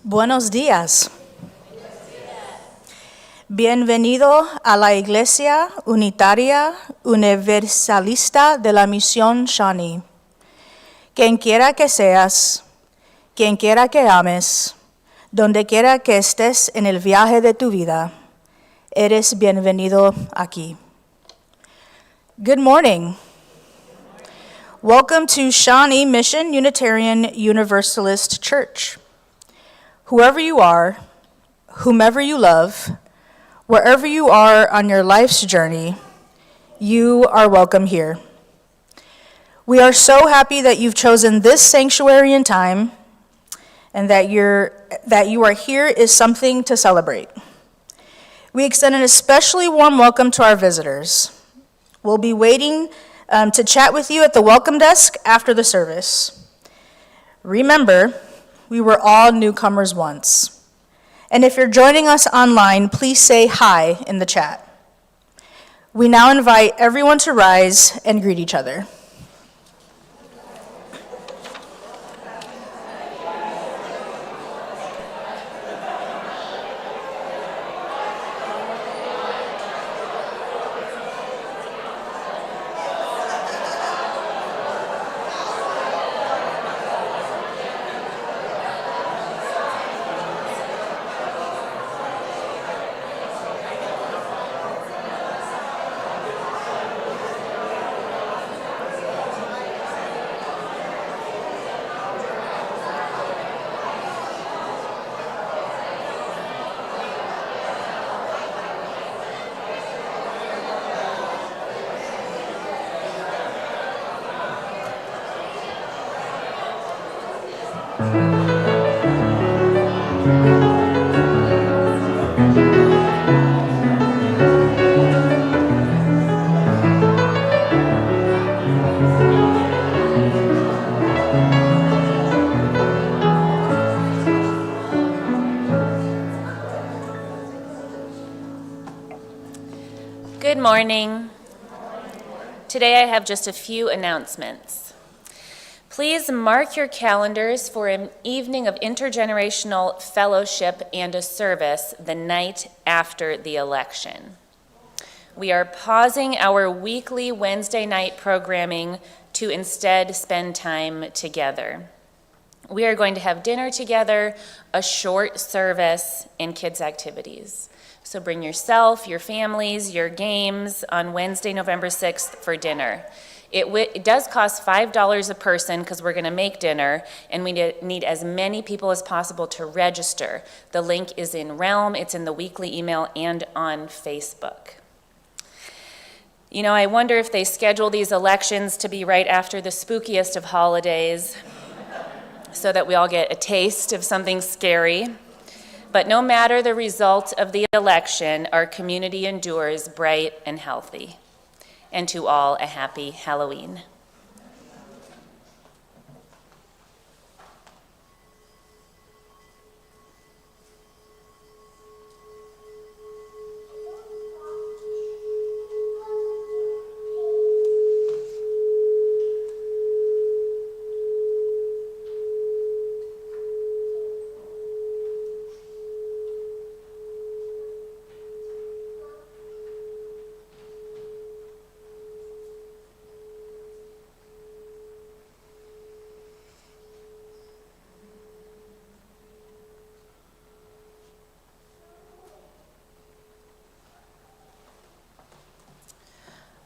Buenos días. Bienvenido a la Iglesia Unitaria Universalista de la Misión Shawnee. Quien quiera que seas, quien quiera que ames, donde quiera que estés en el viaje de tu vida, eres bienvenido aquí. Good morning. Welcome to Shawnee Mission Unitarian Universalist Church. Whoever you are, whomever you love, wherever you are on your life's journey, you are welcome here. We are so happy that you've chosen this sanctuary and time, and that you are here is something to celebrate. We extend an especially warm welcome to our visitors. We'll be waiting to chat with you at the welcome desk after the service. Remember, we were all newcomers once. And if you're joining us online, please say hi in the chat. We now invite everyone to rise and greet each other. Good morning. Today I have just a few announcements. Please mark your calendars for an evening of intergenerational fellowship and a service the night after the election. We are pausing our weekly Wednesday night programming to instead spend time together. We are going to have dinner together, a short service, and kids' activities. So bring yourself, your families, your games on Wednesday, November 6th for dinner. It does cost $5 a person because we're going to make dinner, and we need as many people as possible to register. The link is in Realm, it's in the weekly email, and on Facebook. You know, I wonder if they schedule these elections to be right after the spookiest of holidays so that we all get a taste of something scary. But no matter the result of the election, our community endures bright and healthy. And to all, a happy Halloween.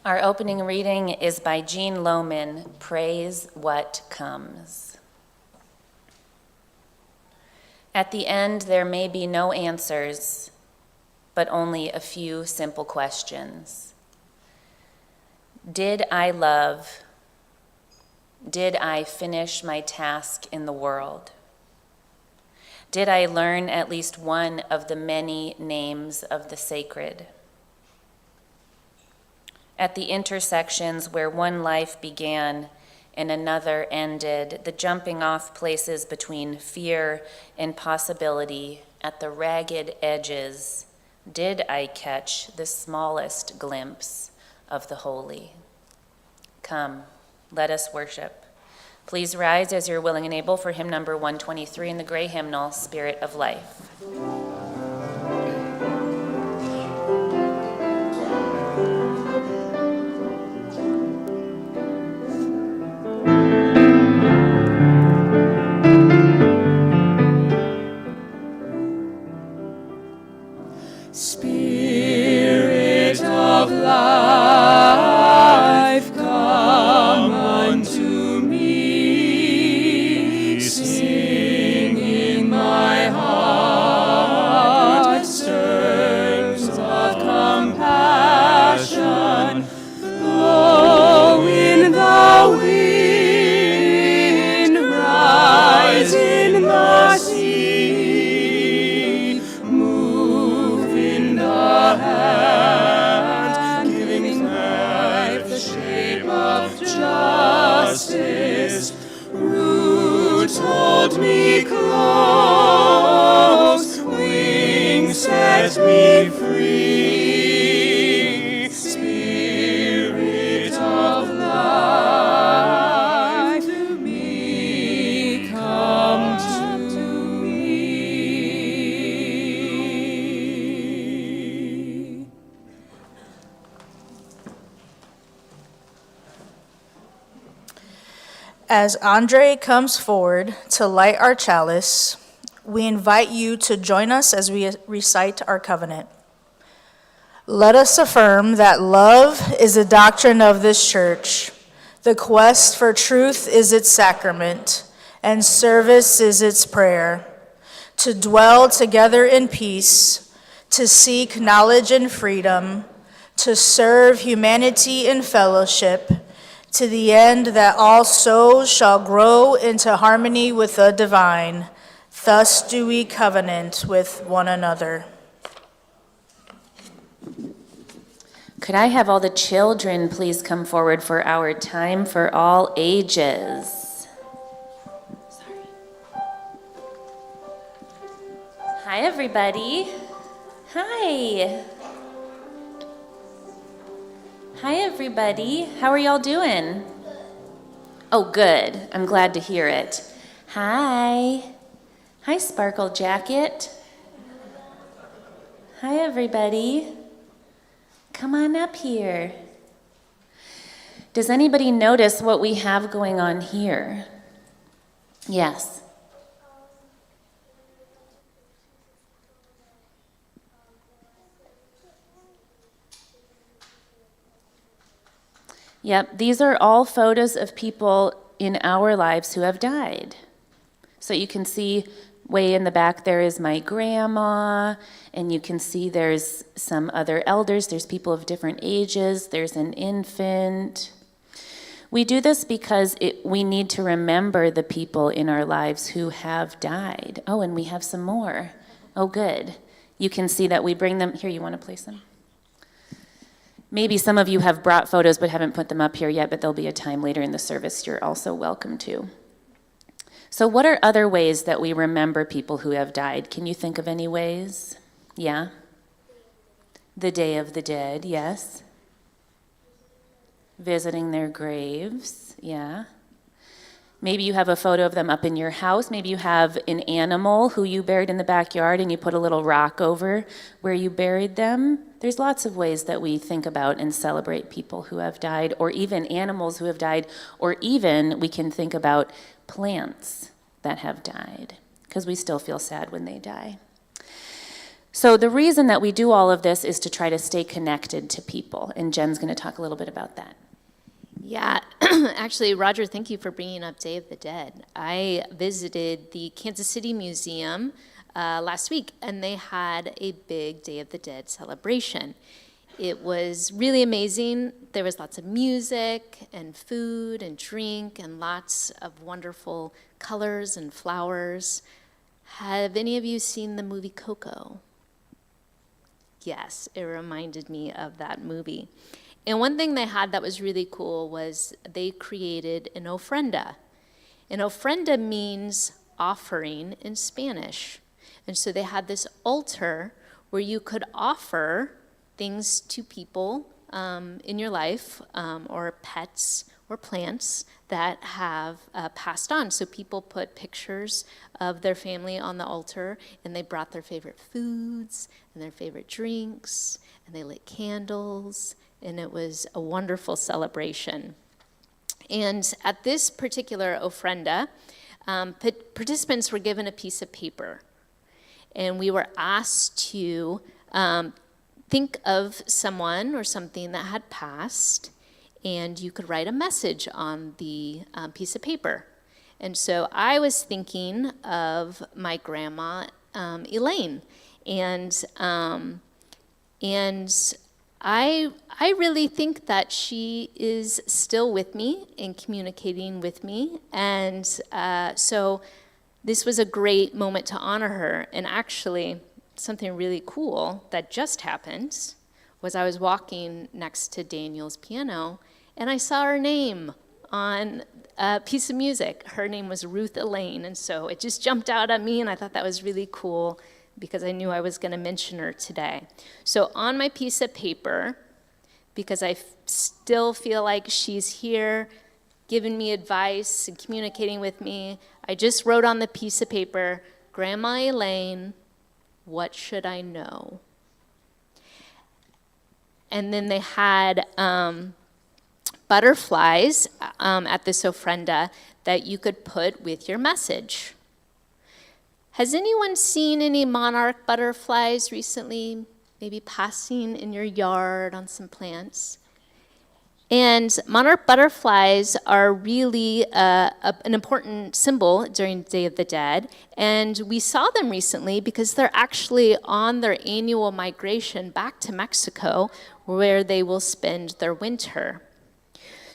Our opening reading is by Jean Lohman, Praise What Comes. At the end, there may be no answers, but only a few simple questions. Did I love? Did I finish my task in the world? Did I learn at least one of the many names of the sacred? At the intersections where one life began and another ended, the jumping off places between fear and possibility, at the ragged edges, did I catch the smallest glimpse of the holy? Come, let us worship. Please rise as you're willing and able for hymn number 123 in the gray hymnal, Spirit of Life. Spirit of life, come unto me. Sing in my heart sterns of compassion. Blow in the wind, rise in the sea. Move in the hand, giving life the shape of justice. Root hold me close, wings set me free. Spirit of life, to me, come to me. As Andre comes forward to light our chalice, we invite you to join us as we recite our covenant. Let us affirm that love is the doctrine of this church. The quest for truth is its sacrament, and service is its prayer. To dwell together in peace, to seek knowledge and freedom, to serve humanity in fellowship, to the end that all souls shall grow into harmony with the divine. Thus do we covenant with one another. Could I have all the children please come forward for our time for all ages? Sorry. Hi, everybody. Hi. Hi, everybody. How are y'all doing? Oh, good. I'm glad to hear it. Hi. Hi, Sparkle Jacket. Hi, everybody. Come on up here. Does anybody notice what we have going on here? Yes. Yep, these are all photos of people in our lives who have died. So you can see way in the back there is my grandma, and you can see there's some other elders, there's people of different ages, there's an infant. We do this because we need to remember the people in our lives who have died. Oh, and we have some more. Oh, good. You can see that we bring them. Here, you want to place them? Maybe some of you have brought photos but haven't put them up here yet, but there'll be a time later in the service you're also welcome to. So what are other ways that we remember people who have died? Can you think of any ways? Yeah? The Day of the Dead, yes. Visiting their graves, yeah. Maybe you have a photo of them up in your house. Maybe you have an animal who you buried in the backyard and you put a little rock over where you buried them. There's lots of ways that we think about and celebrate people who have died, or even animals who have died, or even we can think about plants that have died, because we still feel sad when they die. So the reason that we do all of this is to try to stay connected to people, and Jen's going to talk a little bit about that. Yeah, actually, Roger, thank you for bringing up Day of the Dead. I visited the Kansas City Museum last week, and they had a big Day of the Dead celebration. It was really amazing. There was lots of music and food and drink and lots of wonderful colors and flowers. Have any of you seen the movie Coco? Yes, it reminded me of that movie. And one thing they had that was really cool was they created an ofrenda. An ofrenda means offering in Spanish. And so they had this altar where you could offer things to people in your life, or pets or plants that have passed on. So people put pictures of their family on the altar, and they brought their favorite foods and their favorite drinks, and they lit candles, and it was a wonderful celebration. And at this particular ofrenda, participants were given a piece of paper, and we were asked to think of someone or something that had passed, and you could write a message on the piece of paper. And so I was thinking of my grandma, Elaine, and I really think that she is still with me and communicating with me, and so this was a great moment to honor her. And actually, something really cool that just happened was I was walking next to Daniel's piano, and I saw her name on a piece of music. Her name was Ruth Elaine, and so it just jumped out at me, and I thought that was really cool because I knew I was going to mention her today. So on my piece of paper, because I still feel like she's here giving me advice and communicating with me, I just wrote on the piece of paper, Grandma Elaine, what should I know? And then they had butterflies at this ofrenda that you could put with your message. Has anyone seen any monarch butterflies recently, maybe passing in your yard on some plants? And monarch butterflies are really an important symbol during Day of the Dead, and we saw them recently because they're actually on their annual migration back to Mexico, where they will spend their winter.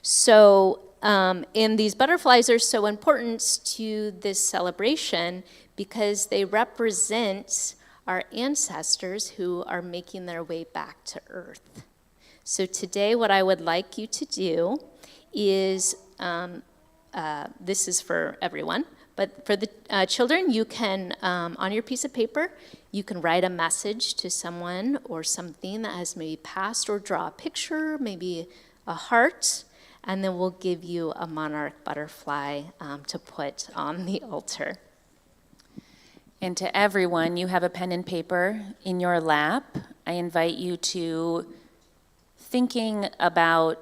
So, and these butterflies are so important to this celebration because they represent our ancestors who are making their way back to Earth. So today what I would like you to do is, this is for everyone, but for the children, you can, on your piece of paper, you can write a message to someone or something that has maybe passed, or draw a picture, maybe a heart, and then we'll give you a monarch butterfly to put on the altar. And to everyone, you have a pen and paper in your lap. I invite you to thinking about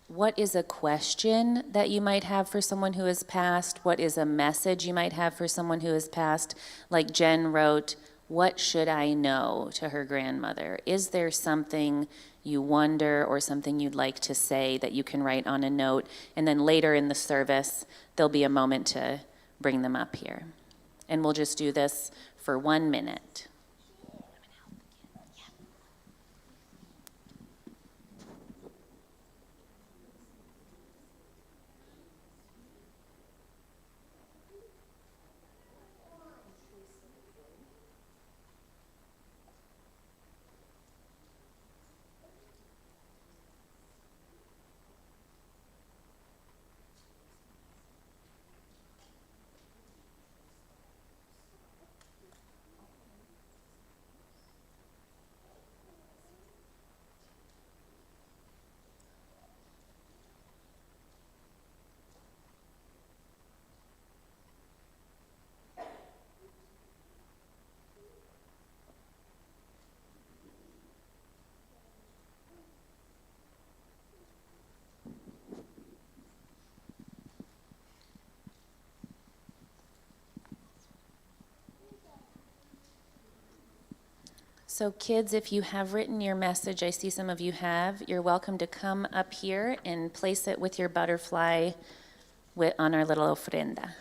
what is a question that you might have for someone who has passed, what is a message you might have for someone who has passed. Like Jen wrote, what should I know, to her grandmother? Is there something you wonder or something you'd like to say that you can write on a note? And then later in the service, there'll be a moment to bring them up here. And we'll just do this for 1 minute. So kids, if you have written your message, I see some of you have, you're welcome to come up here and place it with your butterfly on our little ofrenda.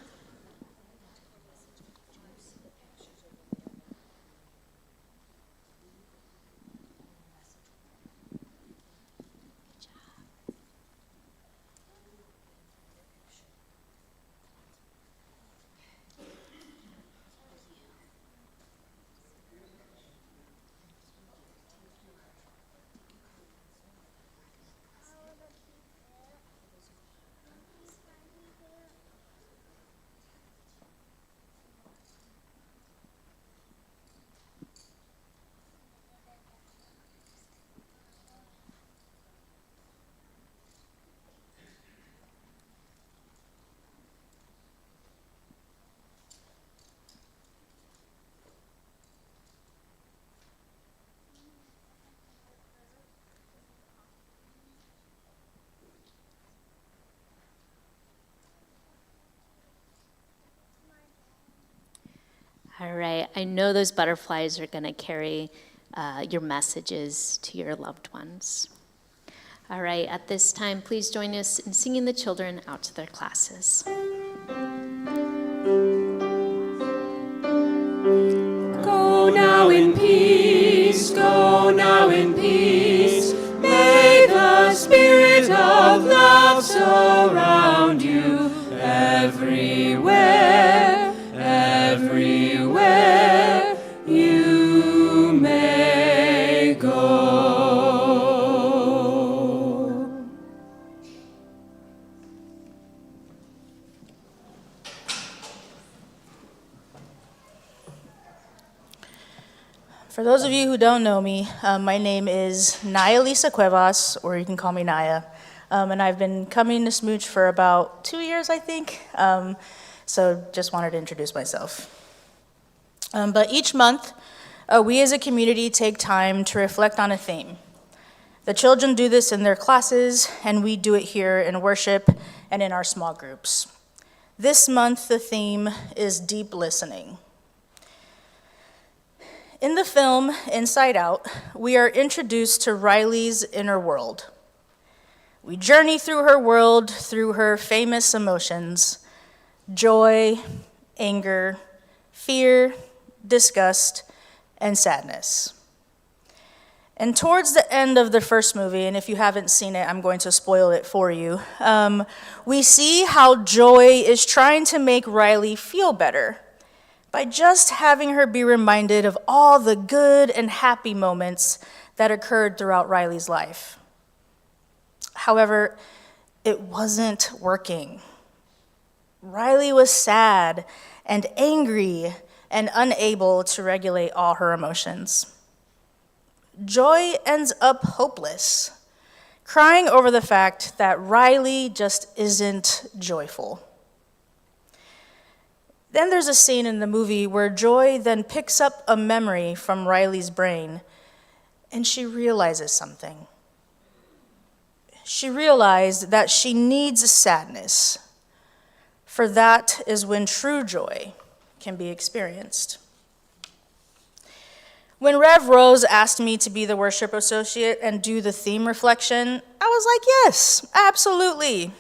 All right, I know those butterflies are going to carry your messages to your loved ones. All right, at this time, please join us in singing the children out to their classes. Go now in peace, go now in peace. May the spirit of love surround you everywhere, everywhere you may go. For those of you who don't know me, my name is Naya Lisa Cuevas, or you can call me Naya. And I've been coming to SMUUCh for about 2 years, I think. So just wanted to introduce myself. But each month, we as a community take time to reflect on a theme. The children do this in their classes, and we do it here in worship and in our small groups. This month, the theme is deep listening. In the film, Inside Out, we are introduced to Riley's inner world. We journey through her world through her famous emotions: joy, anger, fear, disgust, and sadness. And towards the end of the first movie, and if you haven't seen it, I'm going to spoil it for you, we see how joy is trying to make Riley feel better by just having her be reminded of all the good and happy moments that occurred throughout Riley's life. However, it wasn't working. Riley was sad and angry and unable to regulate all her emotions. Joy ends up hopeless, crying over the fact that Riley just isn't joyful. Then there's a scene in the movie where Joy then picks up a memory from Riley's brain, and she realizes something. She realized that she needs sadness, for that is when true joy can be experienced. When Rev Rose asked me to be the worship associate and do the theme reflection, I was like, yes, absolutely.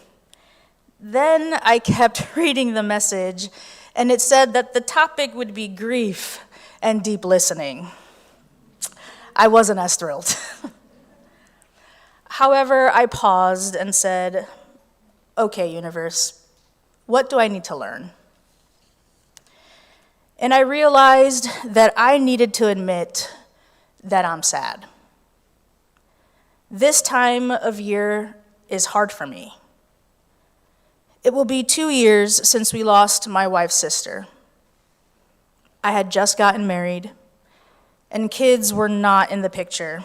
Then I kept reading the message, and it said that the topic would be grief and deep listening. I wasn't as thrilled. However, I paused and said, okay, universe, what do I need to learn? And I realized that I needed to admit that I'm sad. This time of year is hard for me. It will be 2 years since we lost my wife's sister. I had just gotten married, and kids were not in the picture,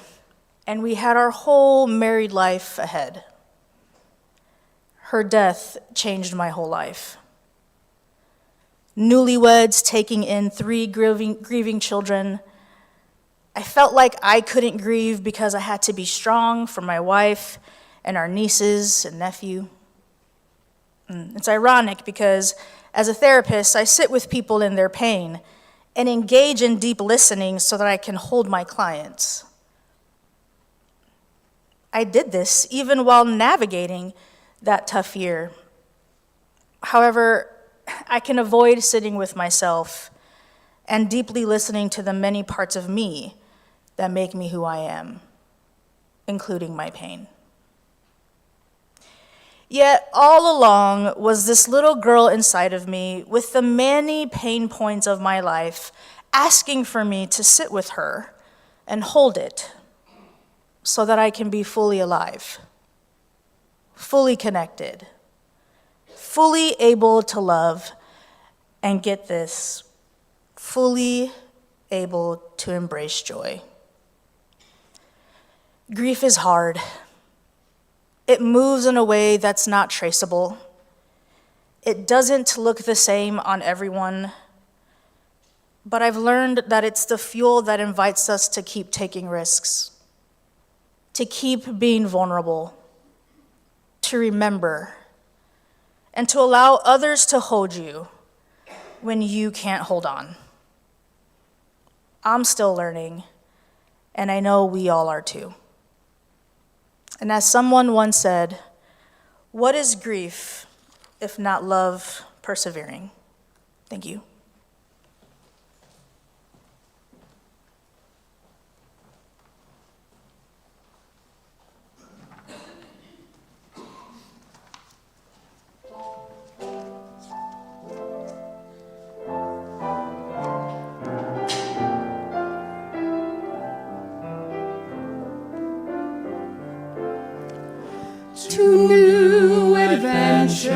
and we had our whole married life ahead. Her death changed my whole life. Newlyweds taking in 3 grieving children. I felt like I couldn't grieve because I had to be strong for my wife and our nieces and nephew. It's ironic because as a therapist, I sit with people in their pain and engage in deep listening so that I can hold my clients. I did this even while navigating that tough year. However, I can avoid sitting with myself and deeply listening to the many parts of me that make me who I am, including my pain. Yet all along was this little girl inside of me with the many pain points of my life asking for me to sit with her and hold it so that I can be fully alive, fully connected, fully able to love, and get this, fully able to embrace joy. Grief is hard. It moves in a way that's not traceable. It doesn't look the same on everyone, but I've learned that it's the fuel that invites us to keep taking risks, to keep being vulnerable, to remember, and to allow others to hold you when you can't hold on. I'm still learning, and I know we all are too. And as someone once said, what is grief if not love persevering? Thank you. To new adventures,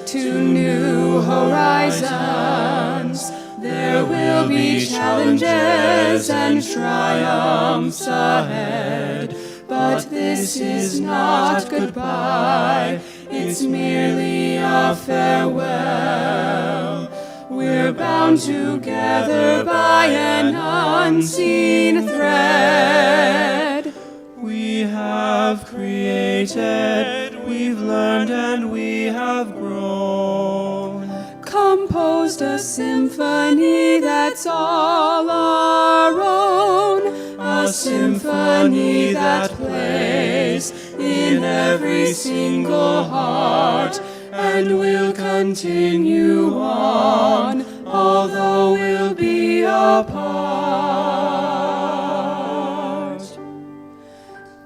to new horizons, there will be challenges and triumphs ahead. But this is not goodbye, it's merely a farewell. We're bound together by an unseen thread. We have created, we've learned, and we have grown. Composed a symphony that's all our own, a symphony that plays in every single heart, and will continue on, although we'll be apart.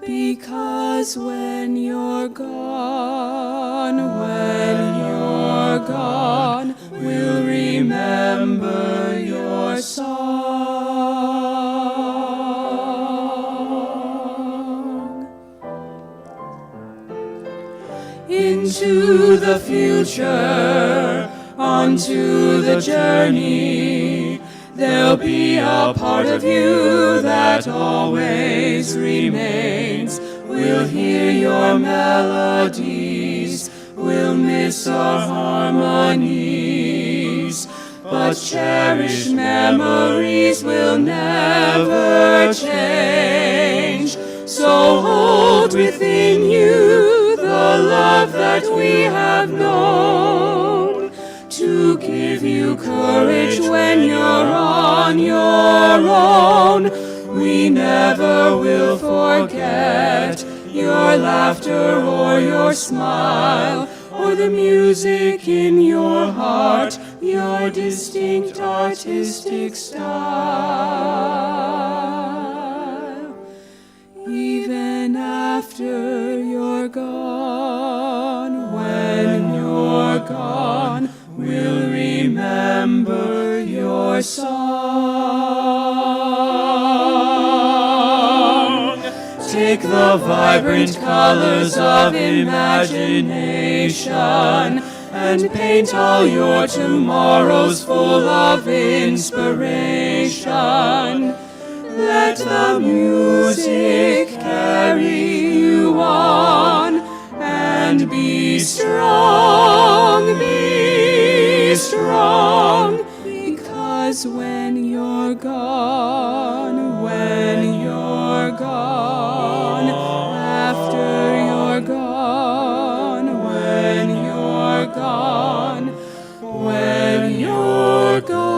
Because when you're gone, we'll remember your song. Into the future, onto the journey, there'll be a part of you that always remains. We'll hear your melodies, we'll miss our harmonies, but cherished memories will never change. So hold within you the love that we have known, to give you courage when you're on your own. We never will forget your laughter or your smile, or the music in your heart, your distinct artistic style. Even after you're gone, when you're gone, we'll remember your song. Take the vibrant colors of imagination and paint all your tomorrows full of inspiration. Let the music carry you on, and be strong, because when you're gone, after you're gone, when you're gone, when you're gone,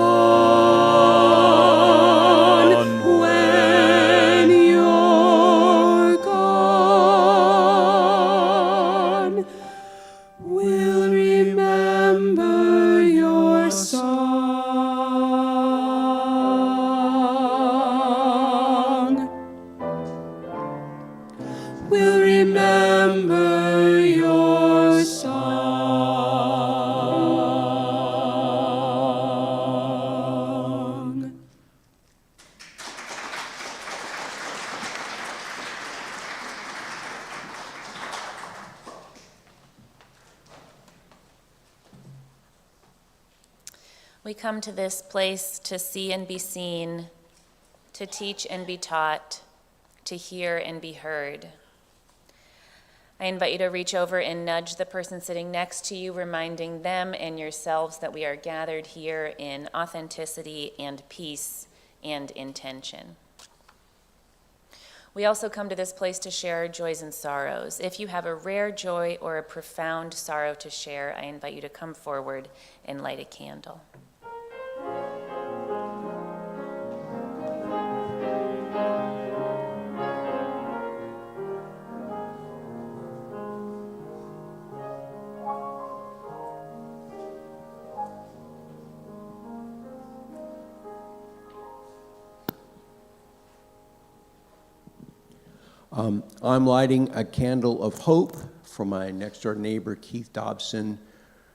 we'll remember your song. We'll remember your song. We come to this place to see and be seen, to teach and be taught, to hear and be heard. I invite you to reach over and nudge the person sitting next to you, reminding them and yourselves that we are gathered here in authenticity and peace and intention. We also come to this place to share our joys and sorrows. If you have a rare joy or a profound sorrow to share, I invite you to come forward and light a candle. I'm lighting a candle of hope for my next-door neighbor, Keith Dobson,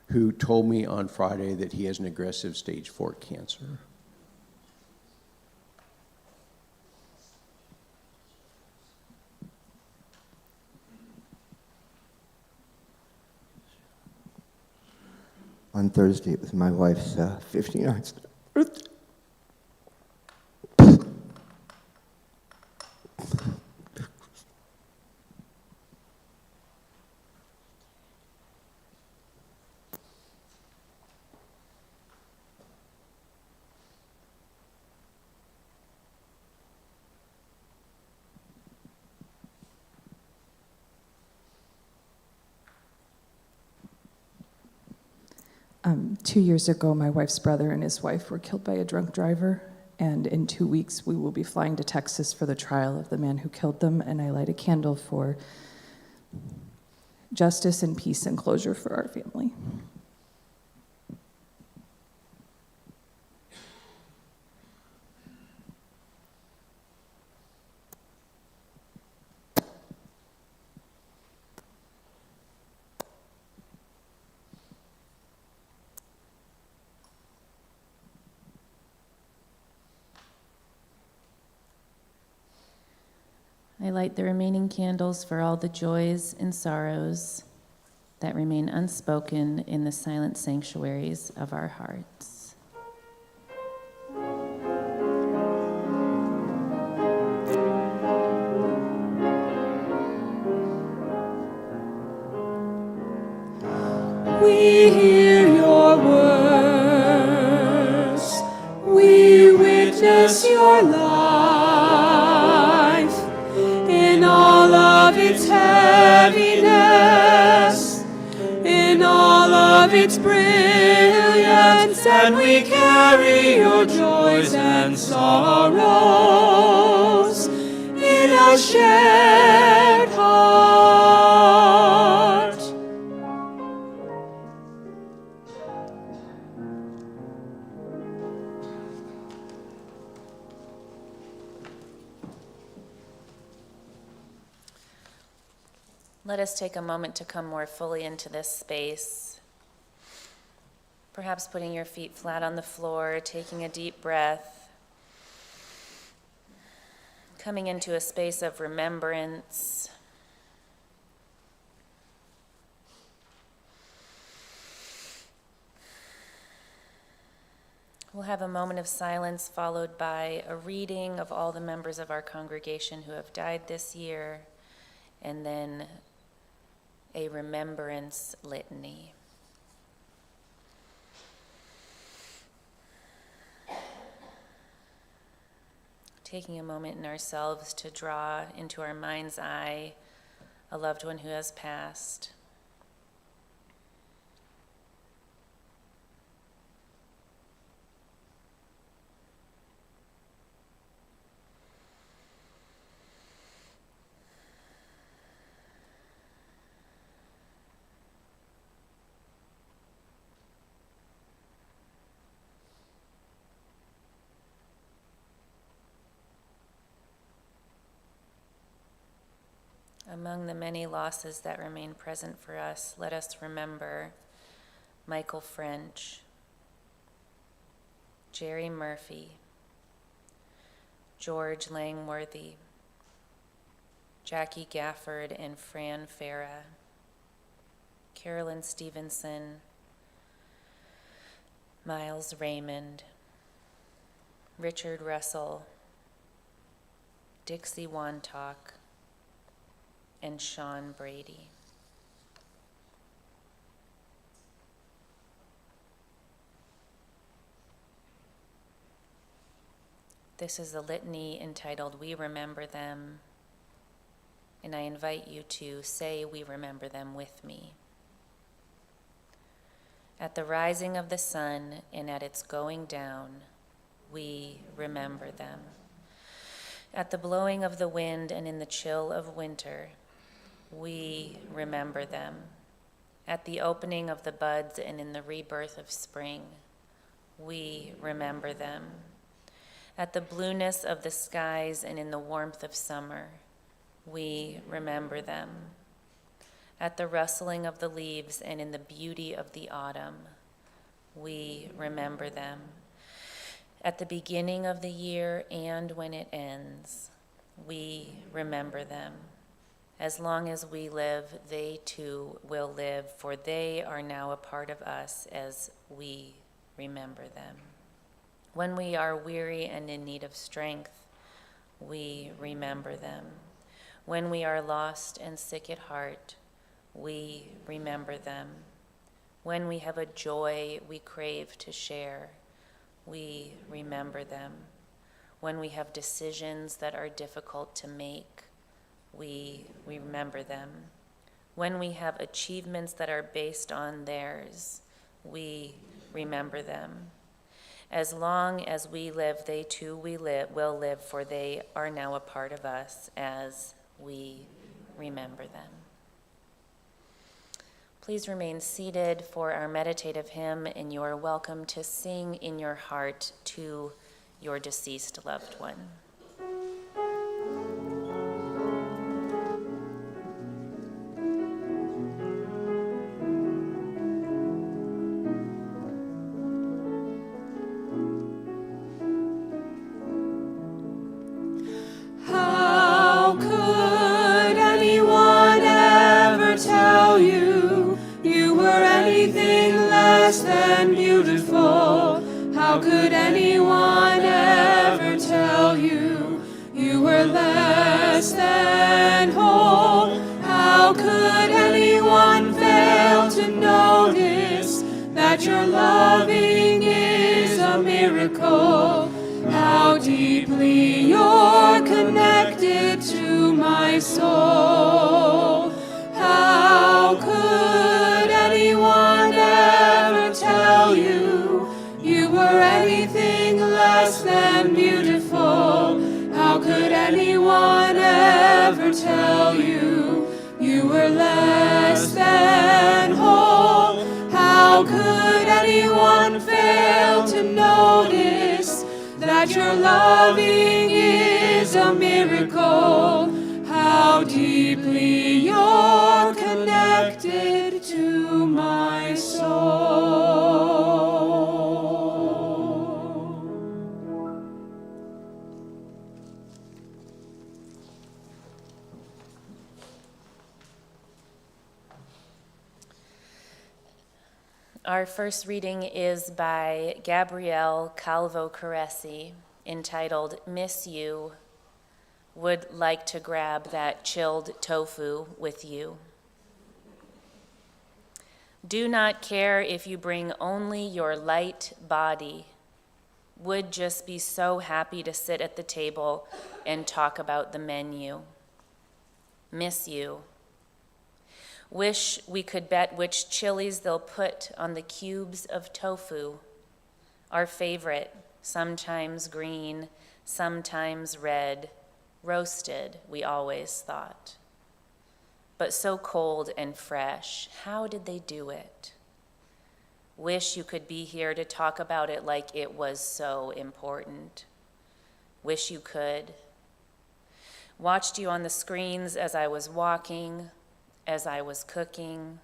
who told me on Friday that he has an aggressive stage 4 cancer. On Thursday, it was my wife's 59th birthday. Two years ago, my wife's brother and his wife were killed by a drunk driver, and in 2 weeks, we will be flying to Texas for the trial of the man who killed them, and I light a candle for justice and peace and closure for our family. I light the remaining candles for all the joys and sorrows that remain unspoken in the silent sanctuaries of our hearts. We hear your words. We witness your life in all of its heaviness, in all of its brilliance, and we carry your joys and sorrows in a shared heart. Let us take a moment to come more fully into this space. Perhaps putting your feet flat on the floor, taking a deep breath, coming into a space of remembrance. We'll have a moment of silence followed by a reading of all the members of our congregation who have died this year, and then a remembrance litany. Taking a moment in ourselves to draw into our mind's eye a loved one who has passed. Among the many losses that remain present for us, let us remember Michael French, Jerry Murphy, George Langworthy, Jackie Gafford and Fran Farah, Carolyn Stevenson, Miles Raymond, Richard Russell, Dixie Wantock, and Sean Brady. This is a litany entitled We Remember Them, and I invite you to say we remember them with me. At the rising of the sun and at its going down, we remember them. At the blowing of the wind and in the chill of winter, we remember them. At the opening of the buds and in the rebirth of spring, we remember them. At the blueness of the skies and in the warmth of summer, we remember them. At the rustling of the leaves and in the beauty of the autumn, we remember them. At the beginning of the year and when it ends, we remember them. As long as we live, they too will live, for they are now a part of us as we remember them. When we are weary and in need of strength, we remember them. When we are lost and sick at heart, we remember them. When we have a joy we crave to share, we remember them. When we have decisions that are difficult to make, we remember them. When we have achievements that are based on theirs, we remember them. As long as we live, they too will live, for they are now a part of us as we remember them. Please remain seated for our meditative hymn, and you are welcome to sing in your heart to your deceased loved one. How could anyone ever tell you you were anything less than beautiful? How could anyone ever tell you you were less than whole? How could anyone fail to notice that your loving is a miracle? How deeply you're connected to my soul. How could anyone ever tell you you were anything less than beautiful? How could anyone ever tell you you were less than whole? How could anyone fail to notice that your loving is a miracle? How deeply you're connected to my soul. Our first reading is by Gabrielle Calvo-Caresi, entitled Miss You, Would Like to Grab That Chilled Tofu with You. Do not care if you bring only your light body. Would just be so happy to sit at the table and talk about the menu. Miss you. Wish we could bet which chilies they'll put on the cubes of tofu. Our favorite, sometimes green, sometimes red, roasted, we always thought. But so cold and fresh, how did they do it? Wish you could be here to talk about it like it was so important. Wish you could. Watched you on the screens as I was walking, as I was cooking.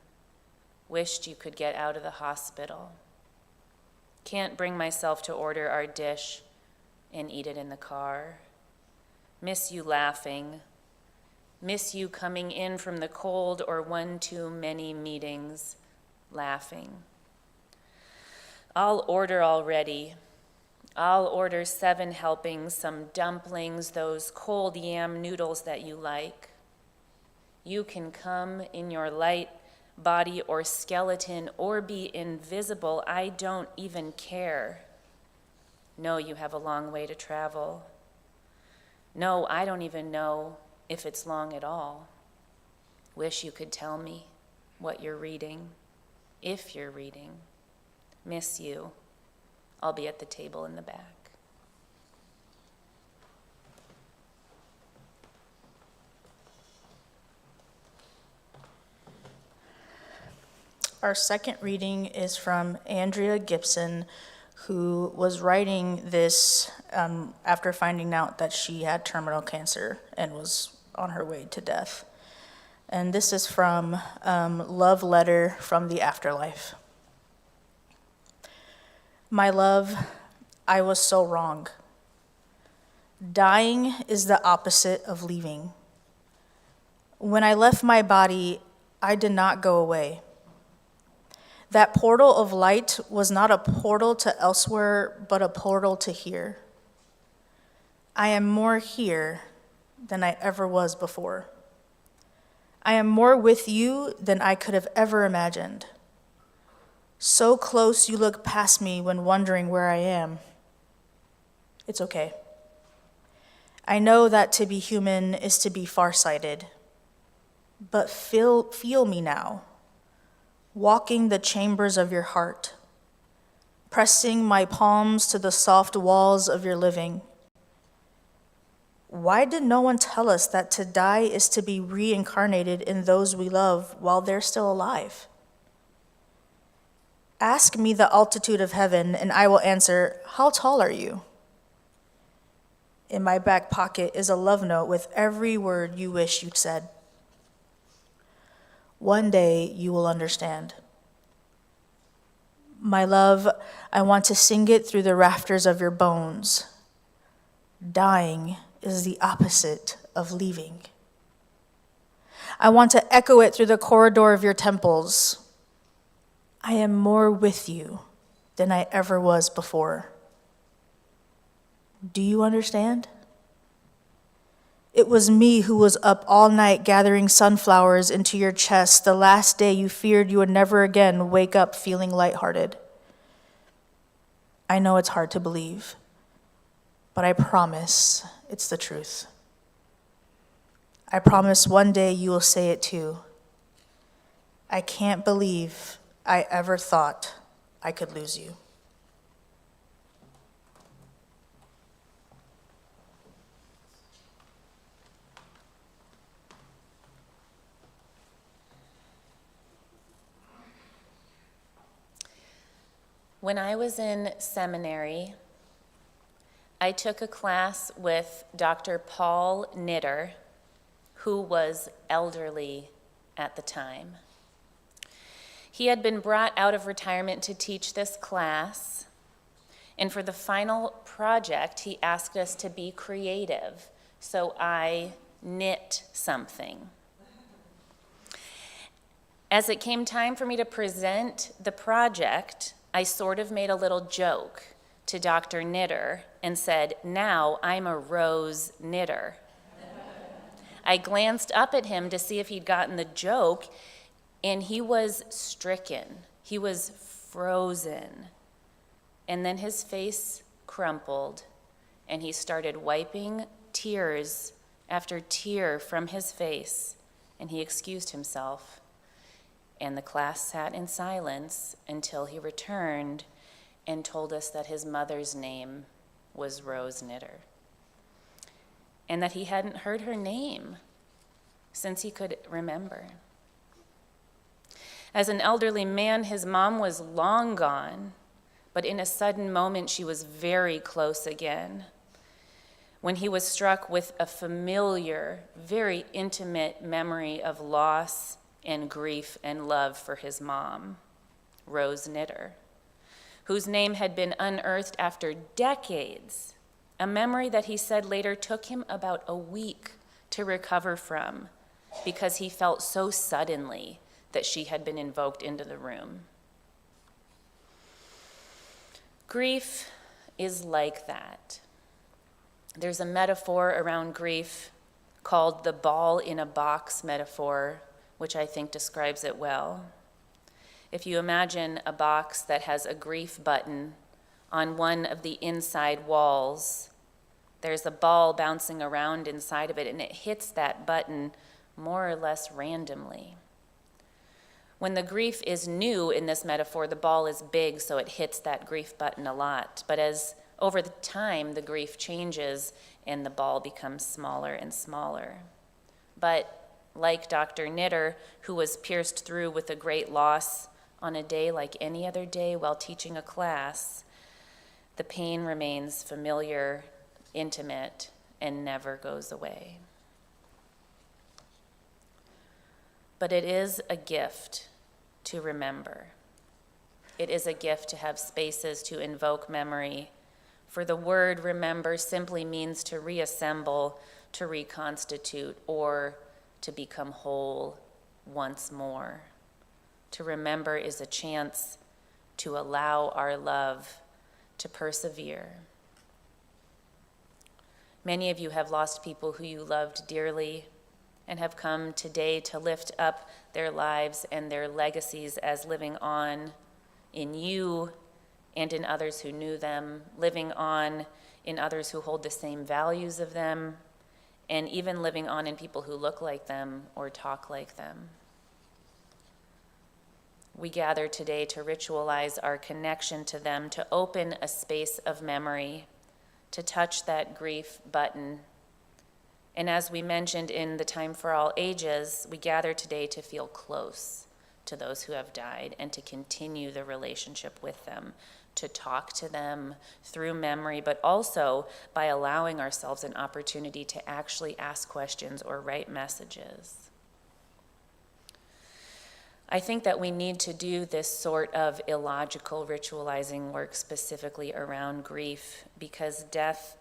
Wished you could get out of the hospital. Can't bring myself to order our dish and eat it in the car. Miss you laughing. Miss you coming in from the cold or one too many meetings, laughing. I'll order already. I'll order 7 helpings, some dumplings, those cold yam noodles that you like. You can come in your light body or skeleton or be invisible. I don't even care. No, you have a long way to travel. No, I don't even know if it's long at all. Wish you could tell me what you're reading, if you're reading. Miss you. I'll be at the table in the back. Our second reading is from Andrea Gibson, who was writing this after finding out that she had terminal cancer and was on her way to death. And this is from Love Letter from the Afterlife. My love, I was so wrong. Dying is the opposite of leaving. When I left my body, I did not go away. That portal of light was not a portal to elsewhere, but a portal to here. I am more here than I ever was before. I am more with you than I could have ever imagined. So close you look past me when wondering where I am. It's okay. I know that to be human is to be farsighted, but feel me now, walking the chambers of your heart, pressing my palms to the soft walls of your living. Why did no one tell us that to die is to be reincarnated in those we love while they're still alive? Ask me the altitude of heaven, and I will answer, how tall are you? In my back pocket is a love note with every word you wish you'd said. One day you will understand. My love, I want to sing it through the rafters of your bones. Dying is the opposite of leaving. I want to echo it through the corridor of your temples. I am more with you than I ever was before. Do you understand? It was me who was up all night gathering sunflowers into your chest the last day you feared you would never again wake up feeling lighthearted. I know it's hard to believe, but I promise it's the truth. I promise one day you will say it too. I can't believe I ever thought I could lose you. When I was in seminary, I took a class with Dr. Paul Knitter, who was elderly at the time. He had been brought out of retirement to teach this class, and for the final project, he asked us to be creative, so I knit something. As it came time for me to present the project, I sort of made a little joke to Dr. Knitter and said, now I'm a rose knitter. I glanced up at him to see if he'd gotten the joke, and he was stricken. He was frozen. And then his face crumpled, and he started wiping tears after tear from his face, and he excused himself. And the class sat in silence until he returned and told us that his mother's name was Rose Knitter, and that he hadn't heard her name since he could remember. As an elderly man, his mom was long gone, but in a sudden moment, she was very close again, when he was struck with a familiar, very intimate memory of loss and grief and love for his mom, Rose Knitter, whose name had been unearthed after decades, a memory that he said later took him about a week to recover from because he felt so suddenly that she had been invoked into the room. Grief is like that. There's a metaphor around grief called the ball in a box metaphor, which I think describes it well. If you imagine a box that has a grief button on one of the inside walls, there's a ball bouncing around inside of it, and it hits that button more or less randomly. When the grief is new in this metaphor, the ball is big, so it hits that grief button a lot. But as over the time, the grief changes and the ball becomes smaller and smaller. But like Dr. Knitter, who was pierced through with a great loss on a day like any other day while teaching a class, the pain remains familiar, intimate, and never goes away. But it is a gift to remember. It is a gift to have spaces to invoke memory, for the word remember simply means to reassemble, to reconstitute, or to become whole once more. To remember is a chance to allow our love to persevere. Many of you have lost people who you loved dearly and have come today to lift up their lives and their legacies as living on in you and in others who knew them, living on in others who hold the same values of them, and even living on in people who look like them or talk like them. We gather today to ritualize our connection to them, to open a space of memory, to touch that grief button. And as we mentioned in the Time for All Ages, we gather today to feel close to those who have died and to continue the relationship with them, to talk to them through memory, but also by allowing ourselves an opportunity to actually ask questions or write messages. I think that we need to do this sort of illogical ritualizing work specifically around grief because death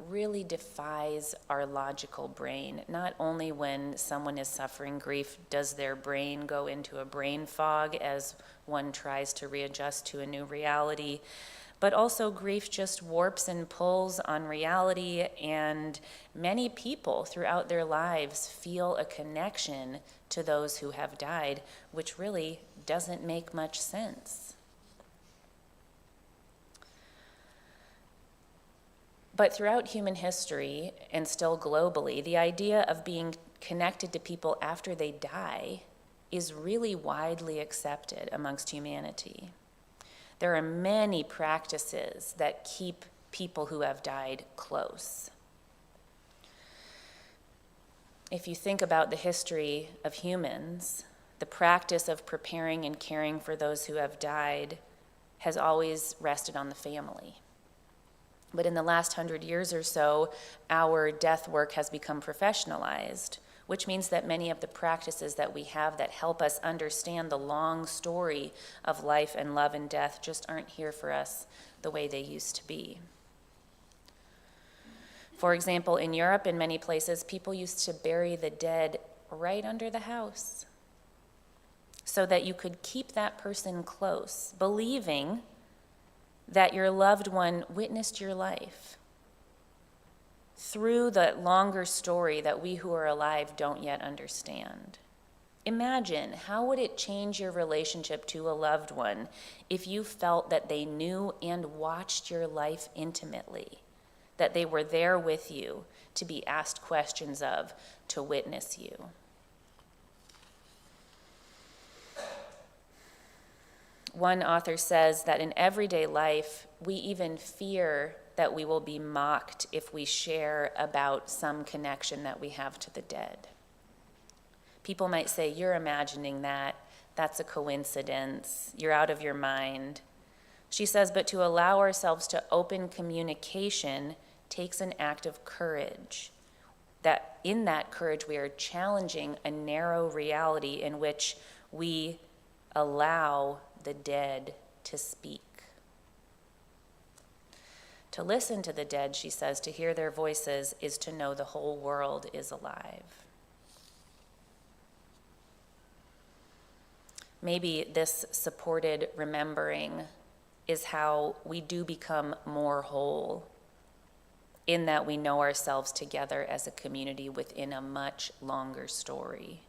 really defies our logical brain. Not only when someone is suffering grief does their brain go into a brain fog as one tries to readjust to a new reality, but also grief just warps and pulls on reality, and many people throughout their lives feel a connection to those who have died, which really doesn't make much sense. But throughout human history, and still globally, the idea of being connected to people after they die is really widely accepted amongst humanity. There are many practices that keep people who have died close. If you think about the history of humans, the practice of preparing and caring for those who have died has always rested on the family. But in the last 100 years or so, our death work has become professionalized, which means that many of the practices that we have that help us understand the long story of life and love and death just aren't here for us the way they used to be. For example, in Europe, in many places, people used to bury the dead right under the house so that you could keep that person close, believing that your loved one witnessed your life through the longer story that we who are alive don't yet understand. Imagine, how would it change your relationship to a loved one if you felt that they knew and watched your life intimately, that they were there with you to be asked questions of, to witness you? One author says that in everyday life, we even fear that we will be mocked if we share about some connection that we have to the dead. People might say, "You're imagining that. That's a coincidence. You're out of your mind." She says, but to allow ourselves to open communication takes an act of courage. That in that courage, we are challenging a narrow reality in which we allow the dead to speak. To listen to the dead, she says, to hear their voices is to know the whole world is alive. Maybe this supported remembering is how we do become more whole, in that we know ourselves together as a community within a much longer story.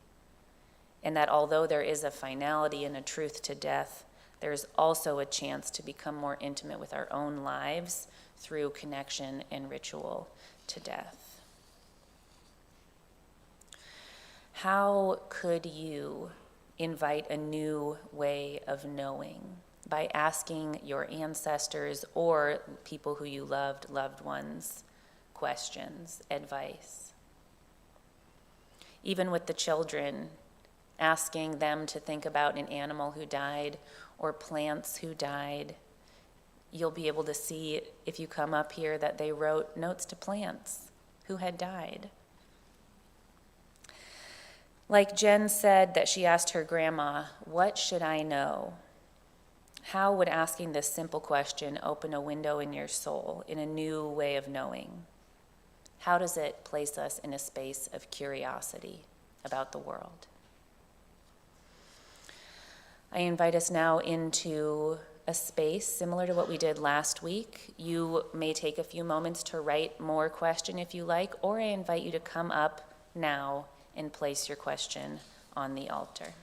And that although there is a finality and a truth to death, there's also a chance to become more intimate with our own lives through connection and ritual to death. How could you invite a new way of knowing? By asking your ancestors or people who you loved, loved ones, questions, advice. Even with the children, asking them to think about an animal who died or plants who died. You'll be able to see, if you come up here, that they wrote notes to plants who had died. Like Jen said that she asked her grandma, "What should I know?" How would asking this simple question open a window in your soul, in a new way of knowing? How does it place us in a space of curiosity about the world? I invite us now into a space similar to what we did last week. You may take a few moments to write more question if you like, or I invite you to come up now and place your question on the altar.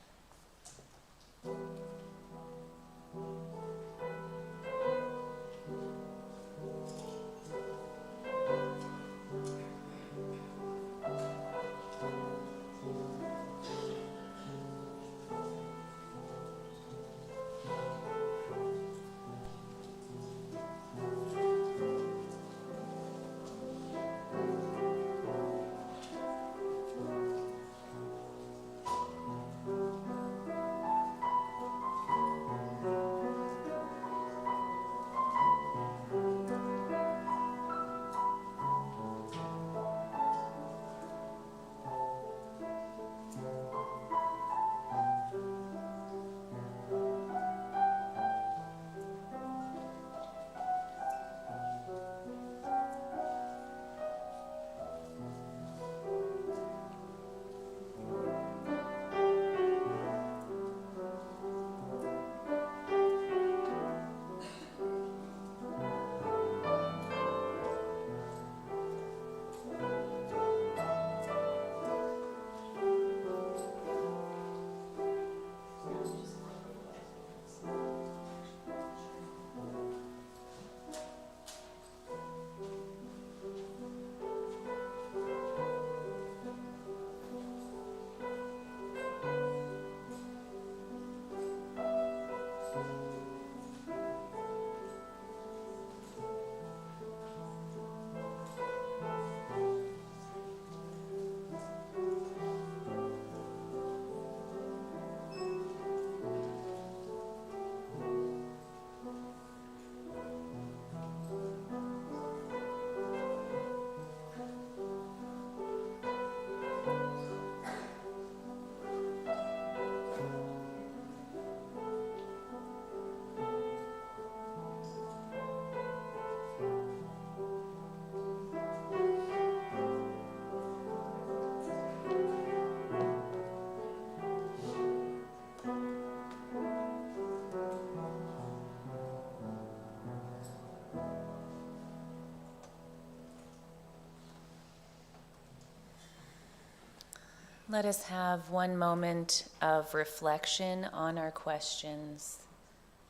Let us have one moment of reflection on our questions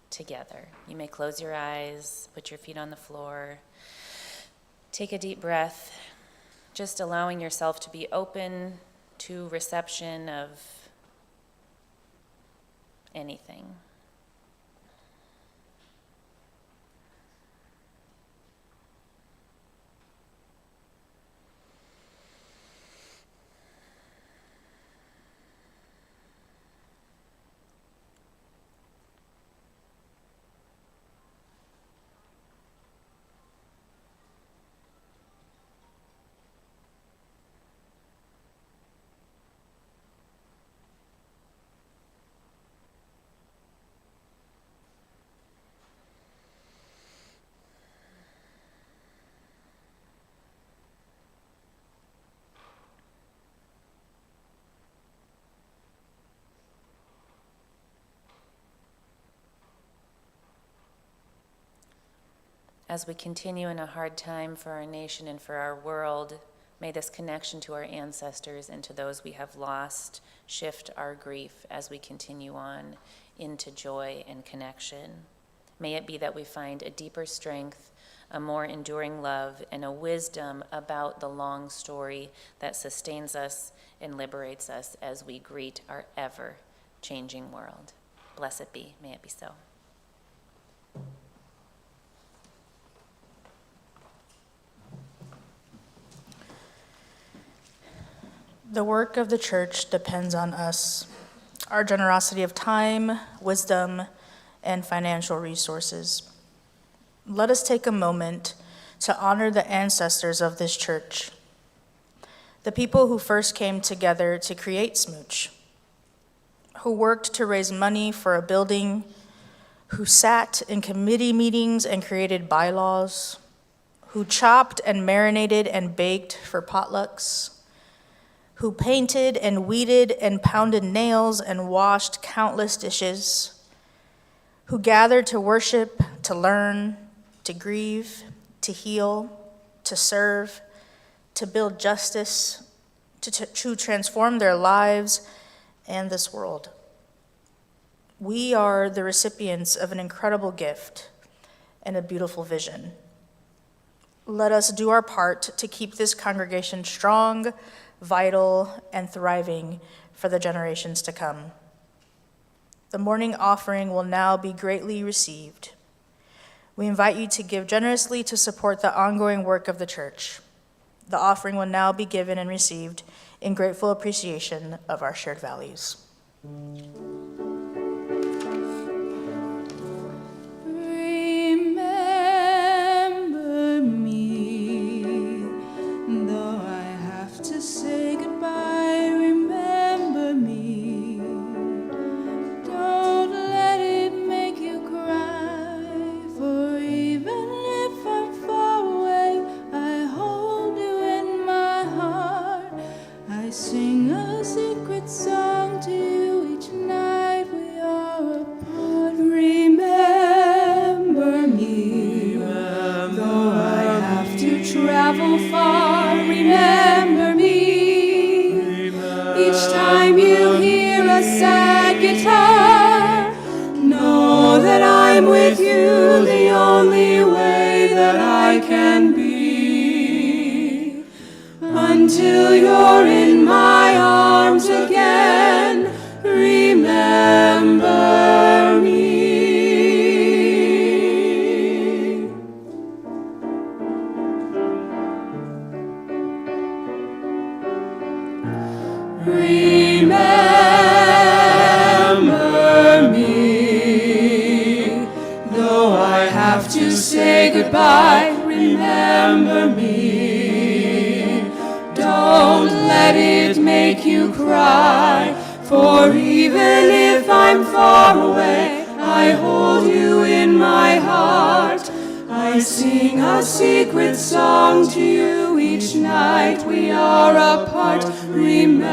together. You may close your eyes, put your feet on the floor, take a deep breath, just allowing yourself to be open to reception of anything. As we continue in a hard time for our nation and for our world, may this connection to our ancestors and to those we have lost shift our grief as we continue on into joy and connection. May it be that we find a deeper strength, a more enduring love, and a wisdom about the long story that sustains us and liberates us as we greet our ever-changing world. Blessed be. May it be so. The work of the church depends on us, our generosity of time, wisdom, and financial resources. Let us take a moment to honor the ancestors of this church. the people who first came together to create SMUUCh, who worked to raise money for a building, who sat in committee meetings and created bylaws, who chopped and marinated and baked for potlucks, who painted and weeded and pounded nails and washed countless dishes, who gathered to worship, to learn, to grieve, to heal, to serve, to build justice, to transform their lives and this world. We are the recipients of an incredible gift and a beautiful vision. Let us do our part to keep this congregation strong, vital, and thriving for the generations to come. The morning offering will now be greatly received. We invite you to give generously to support the ongoing work of the church. The offering will now be given and received in grateful appreciation of our shared values. Remember me, though I have to say goodbye. Remember me. Don't let it make you cry, for even if I'm far away, I hold you in my heart. I sing a secret song to you each night we are apart. Remember me, though I have to travel far. Remember me, each time you hear a sad guitar. Know that I'm with you the only way that I can be, until you're in my arms again. Remember me. Remember me, though I have to say goodbye. Remember me. Don't let it make you cry, for even if I'm far away, I hold you in my heart. I sing a secret song to you each night we are apart. Remember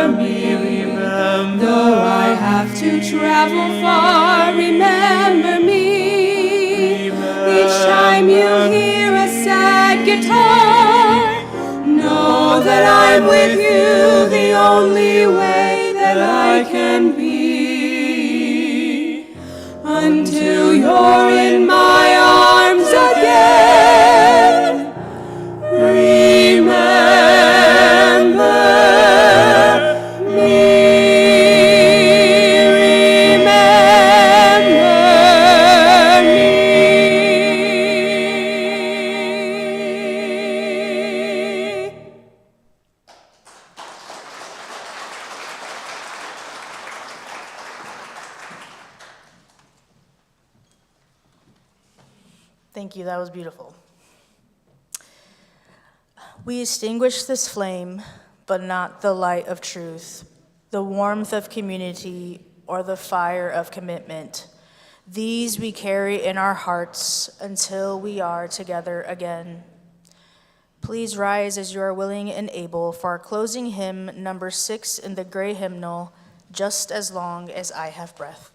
me, though I have to travel far. Remember me, each time you hear a sad guitar. Know that I'm with you the only way that I can be, until you're in my arms again. Remember me. Thank you, that was beautiful. We extinguish this flame, but not the light of truth, the warmth of community, or the fire of commitment. These we carry in our hearts until we are together again. Please rise as you are willing and able for our closing hymn, number 6 in the gray hymnal, Just as Long as I Have Breath.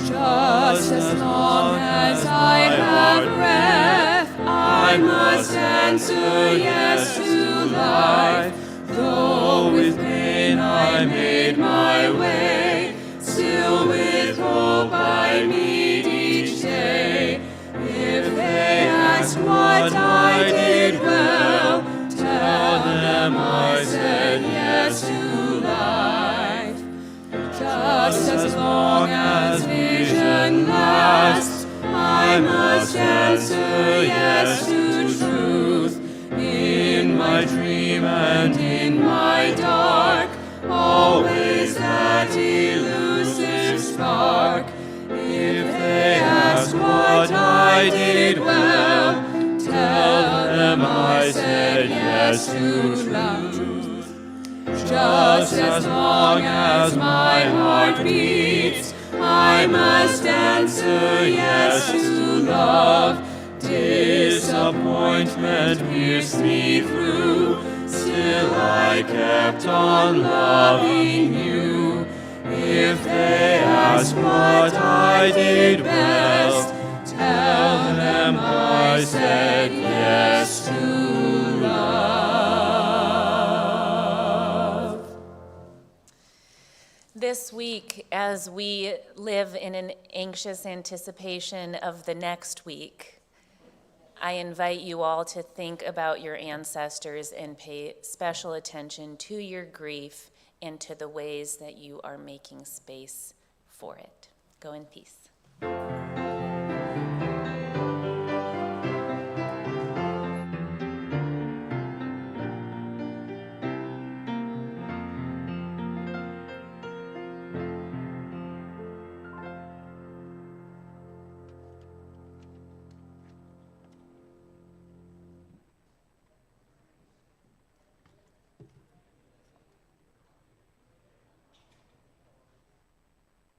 Just as long as I have breath, I must answer yes to life. Though with pain I made my way, still with hope I meet each day. If they ask what I did well, tell them I said yes to life. Just as long as vision lasts, I must answer yes to truth. In my dream and in my dark, always that elusive spark. I did well. Tell them I said yes to truth. Just as long as my heart beats, I must answer yes to love. Disappointment pierced me through, still I kept on loving you. If they ask what I did best, tell them I said yes to love. This week, as we live in an anxious anticipation of the next week, I invite you all to think about your ancestors and pay special attention to your grief and to the ways that you are making space for it. Go in peace.